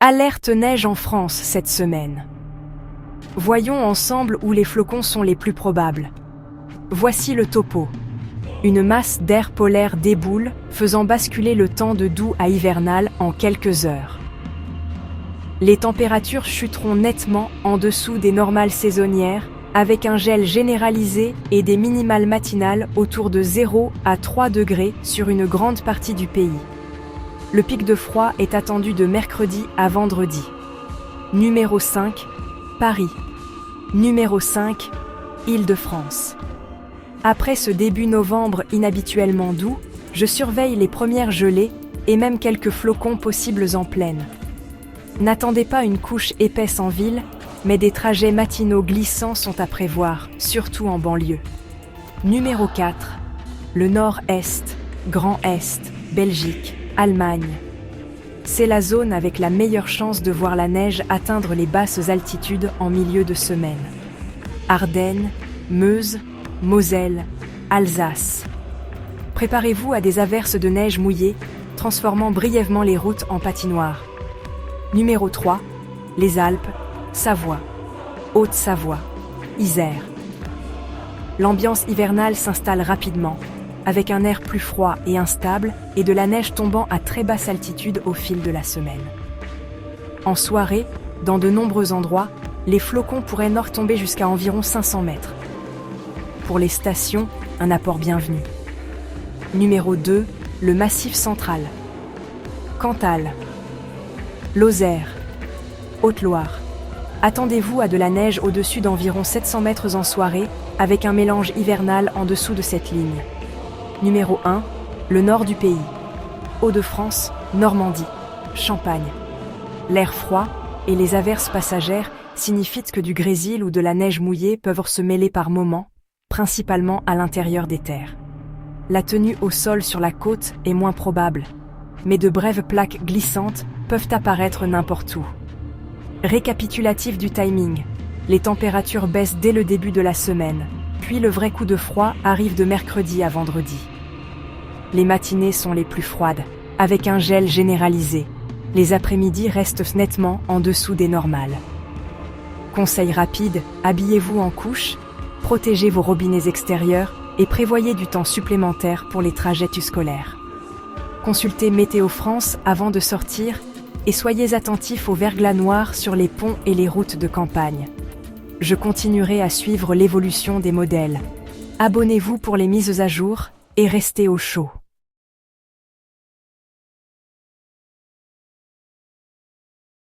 Alerte neige en France cette semaine. Voyons ensemble où les flocons sont les plus probables. Voici le topo. Une masse d'air polaire déboule, faisant basculer le temps de doux à hivernal en quelques heures. Les températures chuteront nettement en dessous des normales saisonnières, avec un gel généralisé et des minimales matinales autour de 0 à 3 degrés sur une grande partie du pays. Le pic de froid est attendu de mercredi à vendredi. Numéro 5, Paris. Numéro 5, Île-de-France. Après ce début novembre inhabituellement doux, je surveille les premières gelées et même quelques flocons possibles en plaine. N'attendez pas une couche épaisse en ville, mais des trajets matinaux glissants sont à prévoir, surtout en banlieue. Numéro 4, le Nord-Est, Grand Est, Belgique, Allemagne. C'est la zone avec la meilleure chance de voir la neige atteindre les basses altitudes en milieu de semaine. Ardennes, Meuse, Moselle, Alsace. Préparez-vous à des averses de neige mouillée, transformant brièvement les routes en patinoire. Numéro 3, les Alpes, Savoie, Haute-Savoie, Isère. L'ambiance hivernale s'installe rapidement, avec un air plus froid et instable et de la neige tombant à très basse altitude au fil de la semaine. En soirée, dans de nombreux endroits, les flocons pourraient tomber jusqu'à environ 500 mètres. Pour les stations, un apport bienvenu. Numéro 2, le Massif central. Cantal, Lozère, Haute-Loire. Attendez-vous à de la neige au-dessus d'environ 700 mètres en soirée, avec un mélange hivernal en dessous de cette ligne. Numéro 1, le nord du pays. Hauts-de-France, Normandie, Champagne. L'air froid et les averses passagères signifient que du grésil ou de la neige mouillée peuvent se mêler par moments, principalement à l'intérieur des terres. La tenue au sol sur la côte est moins probable, mais de brèves plaques glissantes peuvent apparaître n'importe où. Récapitulatif du timing. Les températures baissent dès le début de la semaine, puis le vrai coup de froid arrive de mercredi à vendredi. Les matinées sont les plus froides, avec un gel généralisé. Les après-midi restent nettement en dessous des normales. Conseil rapide, habillez-vous en couche, protégez vos robinets extérieurs et prévoyez du temps supplémentaire pour les trajets scolaires. Consultez Météo France avant de sortir et soyez attentifs au verglas noir sur les ponts et les routes de campagne. Je continuerai à suivre l'évolution des modèles. Abonnez-vous pour les mises à jour et restez au chaud.